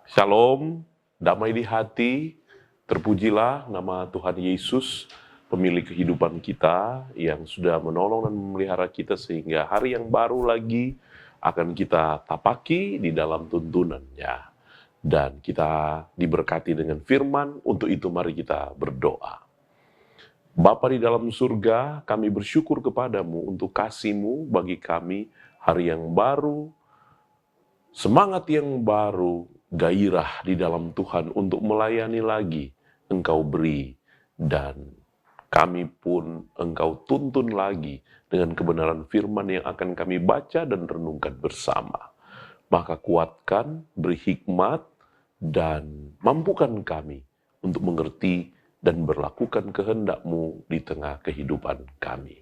Shalom, damai di hati, terpujilah nama Tuhan Yesus, pemilik kehidupan kita yang sudah menolong dan memelihara kita sehingga hari yang baru lagi akan kita tapaki di dalam tuntunannya. Dan kita diberkati dengan firman, untuk itu mari kita berdoa. Bapa di dalam surga, kami bersyukur kepadamu untuk kasih-Mu bagi kami hari yang baru, semangat yang baru, gairah di dalam Tuhan untuk melayani lagi Engkau beri, dan kami pun Engkau tuntun lagi dengan kebenaran firman yang akan kami baca dan renungkan bersama. Maka kuatkan, beri hikmat, dan mampukan kami untuk mengerti dan berlakukan kehendak-Mu di tengah kehidupan kami.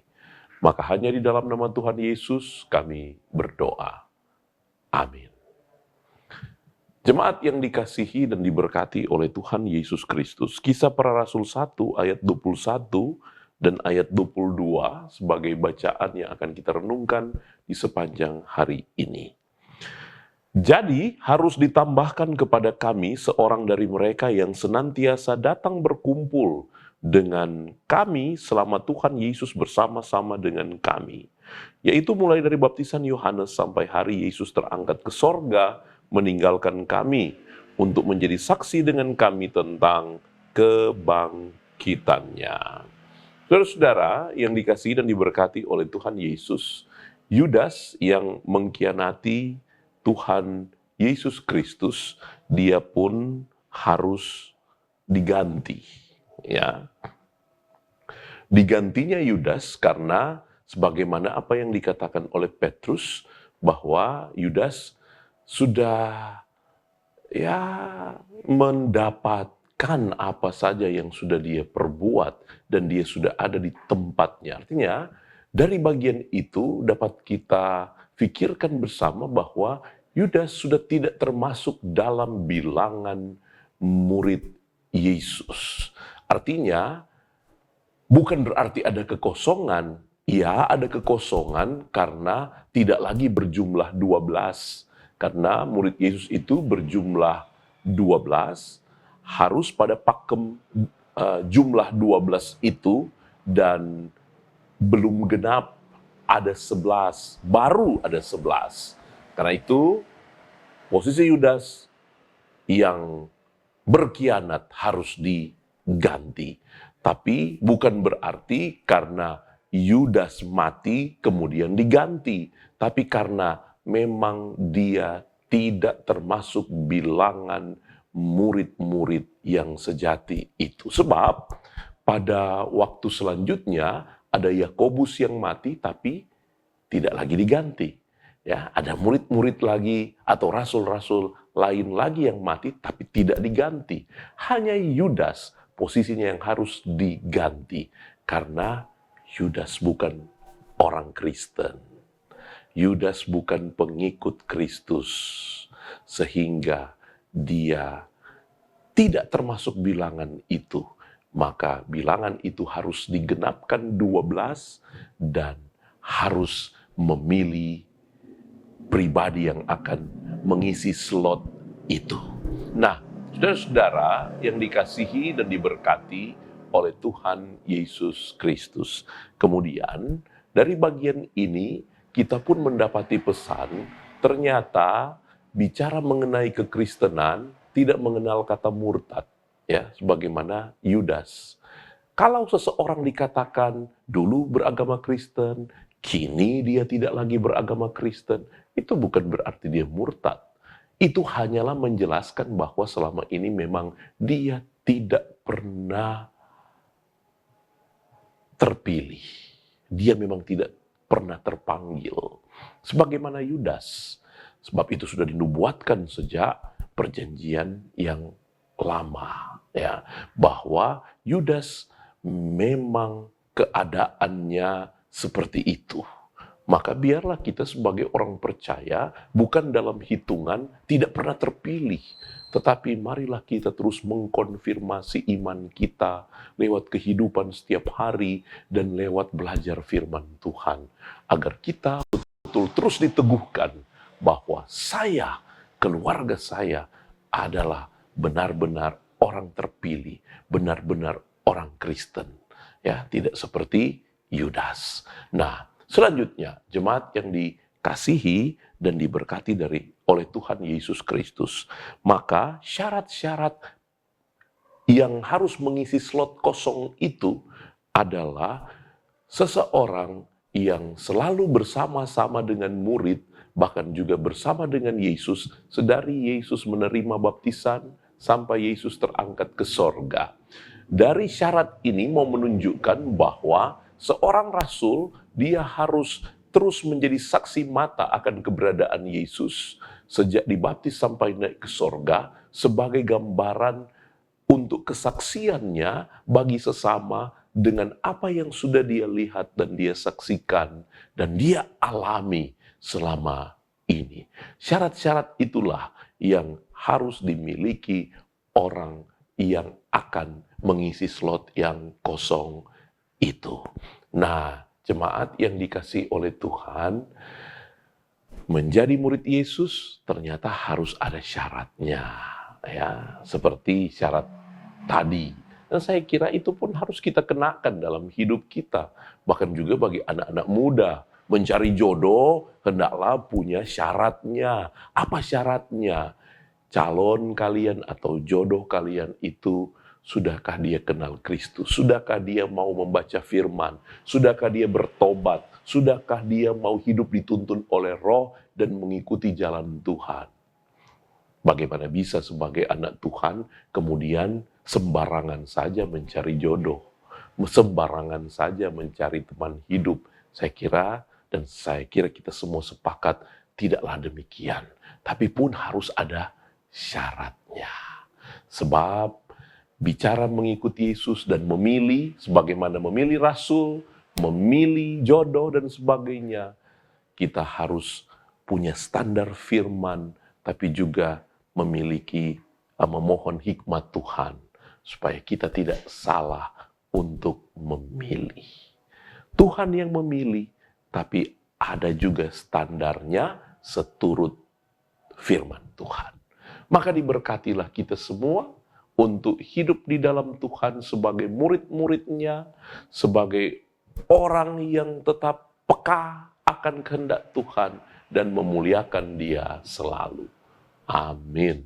Maka hanya di dalam nama Tuhan Yesus kami berdoa. Amin. Jemaat yang dikasihi dan diberkati oleh Tuhan Yesus Kristus, Kisah Para Rasul 1 ayat 21 dan ayat 22 sebagai bacaan yang akan kita renungkan di sepanjang hari ini. Jadi harus ditambahkan kepada kami seorang dari mereka yang senantiasa datang berkumpul dengan kami selama Tuhan Yesus bersama-sama dengan kami. Yaitu mulai dari baptisan Yohanes sampai hari Yesus terangkat ke sorga, meninggalkan kami untuk menjadi saksi dengan kami tentang kebangkitannya. Saudara-saudara yang dikasihi dan diberkati oleh Tuhan Yesus, Yudas yang mengkhianati Tuhan Yesus Kristus, dia pun harus diganti. Ya, digantinya Yudas karena sebagaimana apa yang dikatakan oleh Petrus, bahwa Yudas sudah mendapatkan apa saja yang sudah dia perbuat dan dia sudah ada di tempatnya. Artinya dari bagian itu dapat kita pikirkan bersama bahwa Yudas sudah tidak termasuk dalam bilangan murid Yesus. Artinya bukan berarti ada kekosongan. Ya, ada kekosongan karena tidak lagi berjumlah 12. Karena murid Yesus itu berjumlah 12, harus pada pakem jumlah 12 itu, dan belum genap ada 11, baru ada 11. Karena itu, posisi Yudas yang berkhianat harus diganti. Tapi bukan berarti karena Yudas mati kemudian diganti, tapi karena memang dia tidak termasuk bilangan murid-murid yang sejati itu. Sebab pada waktu selanjutnya ada Yakobus yang mati tapi tidak lagi diganti. Ya, ada murid-murid lagi atau rasul-rasul lain lagi yang mati tapi tidak diganti. Hanya Yudas posisinya yang harus diganti karena Yudas bukan orang Kristen. Yudas bukan pengikut Kristus, sehingga dia tidak termasuk bilangan itu. Maka bilangan itu harus digenapkan 12 dan harus memilih pribadi yang akan mengisi slot itu. Nah, saudara-saudara yang dikasihi dan diberkati oleh Tuhan Yesus Kristus. Kemudian, dari bagian ini, kita pun mendapati pesan, ternyata bicara mengenai kekristenan tidak mengenal kata murtad, ya, sebagaimana Yudas. Kalau seseorang dikatakan dulu beragama Kristen, kini dia tidak lagi beragama Kristen, itu bukan berarti dia murtad. Itu hanyalah menjelaskan bahwa selama ini memang dia tidak pernah terpilih. Dia memang tidak pernah terpanggil. Sebagaimana Yudas. Sebab itu sudah dinubuatkan sejak perjanjian yang lama. Ya, bahwa Yudas memang keadaannya seperti itu. Maka biarlah kita sebagai orang percaya bukan dalam hitungan tidak pernah terpilih. Tetapi marilah kita terus mengkonfirmasi iman kita lewat kehidupan setiap hari dan lewat belajar firman Tuhan. Agar kita betul terus diteguhkan bahwa saya, keluarga saya adalah benar-benar orang terpilih, benar-benar orang Kristen. Ya, tidak seperti Yudas. Nah, selanjutnya jemaat yang dikasihi dan diberkati oleh Tuhan Yesus Kristus, maka syarat-syarat yang harus mengisi slot kosong itu adalah seseorang yang selalu bersama-sama dengan murid, bahkan juga bersama dengan Yesus, sedari Yesus menerima baptisan sampai Yesus terangkat ke sorga. Dari syarat ini mau menunjukkan bahwa seorang rasul, dia harus terus menjadi saksi mata akan keberadaan Yesus, sejak dibaptis sampai naik ke sorga, sebagai gambaran untuk kesaksiannya bagi sesama dengan apa yang sudah dia lihat dan dia saksikan dan dia alami selama ini. Syarat-syarat itulah yang harus dimiliki orang yang akan mengisi slot yang kosong itu. Nah, jemaat yang dikasihi oleh Tuhan, menjadi murid Yesus ternyata harus ada syaratnya, ya, seperti syarat tadi. Dan saya kira itu pun harus kita kenakan dalam hidup kita. Bahkan juga bagi anak-anak muda, mencari jodoh hendaklah punya syaratnya. Apa syaratnya? Calon kalian atau jodoh kalian itu, sudahkah dia kenal Kristus? Sudahkah dia mau membaca firman? Sudahkah dia bertobat? Sudahkah dia mau hidup dituntun oleh Roh dan mengikuti jalan Tuhan? Bagaimana bisa sebagai anak Tuhan kemudian sembarangan saja mencari jodoh, sembarangan saja mencari teman hidup? Saya kira kita semua sepakat tidaklah demikian. Tapi pun harus ada syaratnya. Sebab bicara mengikuti Yesus dan memilih, sebagaimana memilih rasul, memilih jodoh dan sebagainya, kita harus punya standar firman, tapi juga memohon hikmat Tuhan, supaya kita tidak salah untuk memilih. Tuhan yang memilih, tapi ada juga standarnya seturut firman Tuhan. Maka diberkatilah kita semua untuk hidup di dalam Tuhan sebagai murid-muridnya, sebagai orang yang tetap peka akan kehendak Tuhan dan memuliakan Dia selalu. Amin.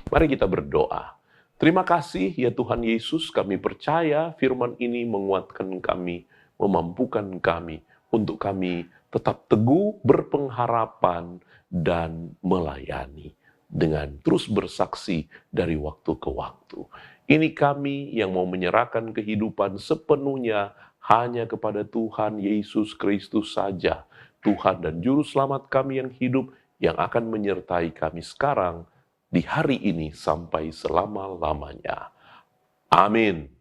Mari kita berdoa. Terima kasih ya Tuhan Yesus, kami percaya firman ini menguatkan kami, memampukan kami untuk kami tetap teguh, berpengharapan, dan melayani dengan terus bersaksi dari waktu ke waktu. Ini kami yang mau menyerahkan kehidupan sepenuhnya hanya kepada Tuhan Yesus Kristus saja, Tuhan dan Juru Selamat kami yang hidup, yang akan menyertai kami sekarang, di hari ini, sampai selama-lamanya. Amin.